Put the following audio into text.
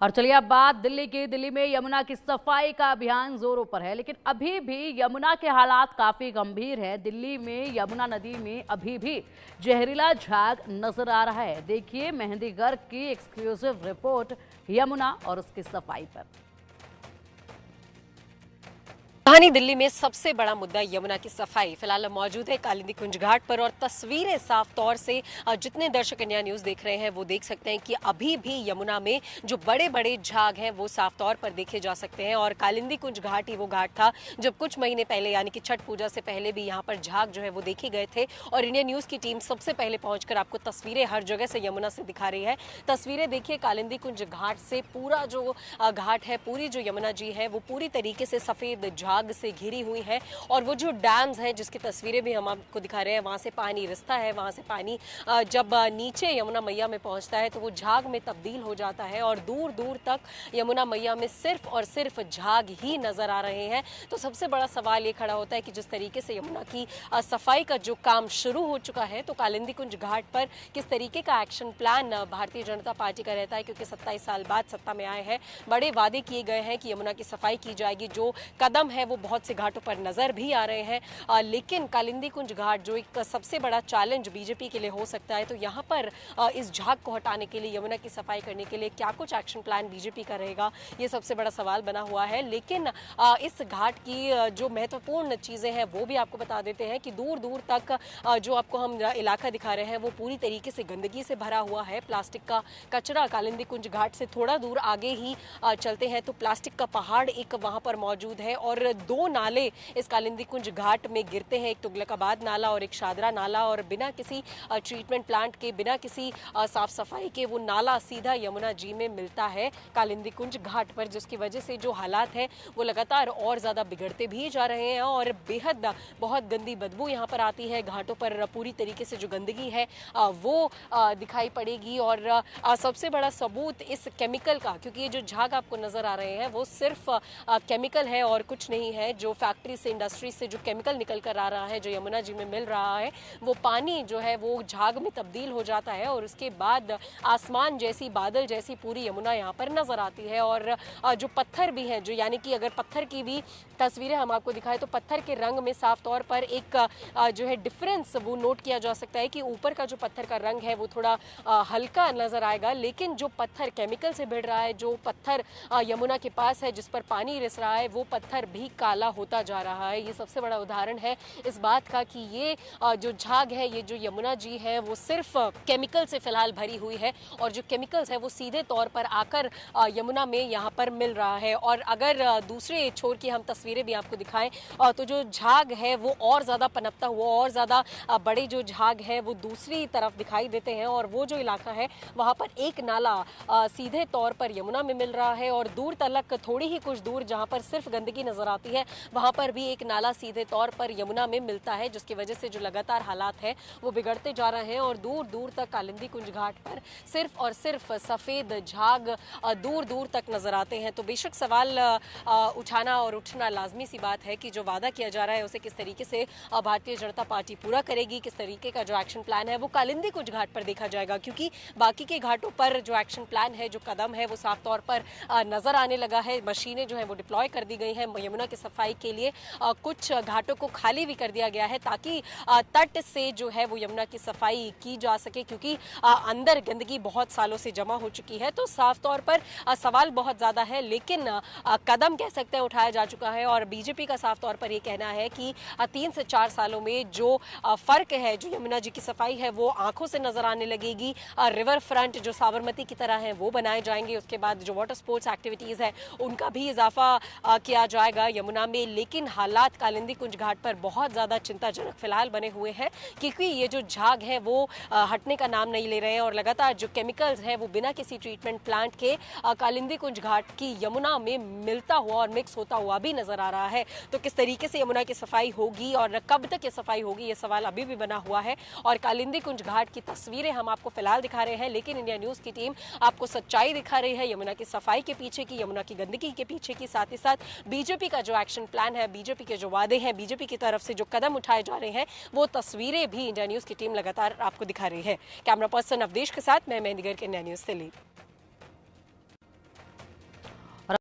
और चलिए अब बात दिल्ली की। दिल्ली में यमुना की सफाई का अभियान जोरों पर है, लेकिन अभी भी यमुना के हालात काफी गंभीर है। दिल्ली में यमुना नदी में अभी भी जहरीला झाग नजर आ रहा है। देखिए मेहंदी गर्ग की एक्सक्लूसिव रिपोर्ट यमुना और उसकी सफाई पर। राजधानी दिल्ली में सबसे बड़ा मुद्दा यमुना की सफाई। फिलहाल मौजूद है कालिंदी कुंज घाट पर और तस्वीरें साफ तौर से जितने दर्शक इंडिया न्यूज देख रहे हैं वो देख सकते हैं कि अभी भी यमुना में जो बड़े बड़े झाग हैं वो साफ तौर पर देखे जा सकते हैं। और कालिंदी कुंज घाट ही वो घाट था जब कुछ महीने पहले यानी कि छठ पूजा से पहले भी यहाँ पर झाग जो है वो देखे गए थे। और इंडिया न्यूज की टीम सबसे पहले पहुंचकर आपको तस्वीरें हर जगह से यमुना से दिखा रही है। तस्वीरें देखिए कालिंदी कुंज घाट से, पूरा जो घाट है, पूरी जो यमुना जी है वो पूरी तरीके से सफेद झाग से घिरी हुई है। और वो जो डैम्स हैं जिसकी तस्वीरें भी हम आपको दिखा रहे हैं, वहां से पानी रिसता है, वहां से पानी जब नीचे यमुना मैया में पहुंचता है तो वो झाग में तब्दील हो जाता है और दूर दूर तक यमुना मैया में सिर्फ और सिर्फ झाग ही नजर आ रहे हैं। तो सबसे बड़ा सवाल ये खड़ा होता है कि जिस तरीके से यमुना की सफाई का जो काम शुरू हो चुका है तो कालिंदी कुंज घाट पर किस तरीके का action plan Bharatiya Janata party का रहता है, क्योंकि 27 साल बाद सत्ता में आए हैं। बड़े वादे किए गए हैं कि यमुना की सफाई की जाएगी, जो कदम है वो बहुत से घाटों पर नजर भी आ रहे हैं। लेकिन कालिंदी कुंज घाट जो एक सबसे बड़ा चैलेंज बीजेपी के लिए हो सकता है, तो यहाँ पर इस झाग को हटाने के लिए, यमुना की सफाई करने के लिए क्या कुछ एक्शन प्लान बीजेपी का रहेगा, ये सबसे बड़ा सवाल बना हुआ है। लेकिन इस घाट की जो महत्वपूर्ण चीजें हैं वो भी आपको बता देते हैं कि दूर दूर तक जो आपको हम इलाका दिखा रहे हैं वो पूरी तरीके से गंदगी से भरा हुआ है। प्लास्टिक का कचरा कालिंदी कुंज घाट से थोड़ा दूर आगे ही चलते हैं तो प्लास्टिक का पहाड़ एक वहां पर मौजूद है और दो नाले इस कालिंदी कुंज घाट में गिरते हैं, एक तुगलकाबाद नाला और एक शादरा नाला। और बिना किसी ट्रीटमेंट प्लांट के, बिना किसी साफ सफाई के वो नाला सीधा यमुना जी में मिलता है कालिंदी कुंज घाट पर, जिसकी वजह से जो हालात हैं वो लगातार और ज्यादा बिगड़ते भी जा रहे हैं और बेहद बहुत गंदी बदबू यहाँ पर आती है। घाटों पर पूरी तरीके से जो गंदगी है वो दिखाई पड़ेगी। और सबसे बड़ा सबूत इस केमिकल का, क्योंकि ये जो झाग आपको नजर आ रहे हैं वो सिर्फ केमिकल है और कुछ नहीं है। जो फैक्ट्री से, इंडस्ट्री से जो केमिकल निकल कर आ रहा है, जो यमुना जी में मिल रहा है, वो पानी जो है वो झाग में तब्दील हो जाता है और उसके बाद आसमान जैसी, बादल जैसी पूरी यमुना यहाँ पर नजर आती है। और जो पत्थर भी हैं, जो यानी कि अगर पत्थर की भी तस्वीरें हम आपको दिखाएं तो पत्थर के रंग में साफ तौर पर एक जो है डिफरेंस वो नोट किया जा सकता है कि ऊपर का जो पत्थर का रंग है वो थोड़ा हल्का नजर आएगा, लेकिन जो पत्थर केमिकल से भिड़ रहा है, जो पत्थर यमुना के पास है जिस पर पानी रिस रहा है, वो पत्थर भी काला होता जा रहा है। ये सबसे बड़ा उदाहरण है इस बात का कि ये जो झाग है, ये जो यमुना जी है वो सिर्फ केमिकल से फिलहाल भरी हुई है और जो केमिकल्स है वो सीधे तौर पर आकर यमुना में यहाँ पर मिल रहा है। और अगर दूसरे छोर की हम तस्वीरें भी आपको दिखाएं तो जो झाग है वो और ज्यादा पनपता हुआ, और ज्यादा बड़े जो झाग है वो दूसरी तरफ दिखाई देते हैं। और वो जो इलाका है वहां पर एक नाला सीधे तौर पर यमुना में मिल रहा है और दूर तलक, थोड़ी ही कुछ दूर जहां पर सिर्फ गंदगी नजर आती है, वहां पर भी एक नाला सीधे तौर पर यमुना में मिलता है, जिसकी वजह से जो लगातार हालात है वो बिगड़ते जा रहे हैं। और दूर दूर तक कालिंदी कुंज घाट पर सिर्फ और सिर्फ सफेद झाग दूर दूर तक नजर आते हैं। तो बेशक सवाल उठाना और उठना लाजमी सी बात है कि जो वादा किया जा रहा है उसे किस तरीके से भारतीय जनता पार्टी पूरा करेगी, किस तरीके का जो एक्शन प्लान है वो कालिंदी कुंज घाट पर देखा जाएगा। क्योंकि बाकी के घाटों पर जो एक्शन प्लान है, जो कदम है वो साफ तौर पर नजर आने लगा है। मशीनें जो है वो डिप्लॉय कर दी गई हैं यमुना की सफाई के लिए। कुछ घाटों को खाली भी कर दिया गया है ताकि तट से जो है वो यमुना की सफाई की जा सके, क्योंकि अंदर गंदगी बहुत सालों से जमा हो चुकी है। तो साफ तौर पर सवाल बहुत ज्यादा है, लेकिन कदम कह सकते हैं उठाया जा चुका है। और बीजेपी का साफ तौर पर ये कहना है कि 3 से 4 सालों में जो फर्क है, जो यमुना जी की सफाई है वो आंखों से नजर आने लगेगी। रिवर फ्रंट जो साबरमती की तरह है वो बनाए जाएंगे। उसके बाद जो वाटर स्पोर्ट्स एक्टिविटीज है उनका भी इजाफा किया जाएगा यमुना में। लेकिन हालात कालिंदी कुंज घाट पर बहुत ज्यादा चिंताजनक फिलहाल बने हुए हैं, क्योंकि ये जो झाग है वो हटने का नाम नहीं ले रहे हैं और लगातार जो केमिकल्स है वो बिना किसी ट्रीटमेंट प्लांट के कालिंदी कुंज घाट की यमुना में मिलता हुआ और मिक्स होता हुआ भी नजर आ रहा है। तो किस तरीके से यमुना की सफाई होगी और कब तक ये सफाई होगी, ये सवाल अभी भी बना हुआ है। और कालिंदी कुंज घाट की तस्वीरें हम आपको फिलहाल दिखा रहे हैं, लेकिन इंडिया न्यूज की टीम आपको सच्चाई दिखा रही है यमुना की सफाई के पीछे की, यमुना की गंदगी के पीछे की, साथ ही साथ बीजेपी का जो एक्शन प्लान है, बीजेपी के जो वादे हैं, बीजेपी की तरफ से जो कदम उठाए जा रहे हैं, वो तस्वीरें भी इंडिया न्यूज की टीम लगातार आपको दिखा रही है। कैमरा पर्सन अवधेश के साथ मैं मेहंदी गर्ग, इंडिया न्यूज दिल्ली।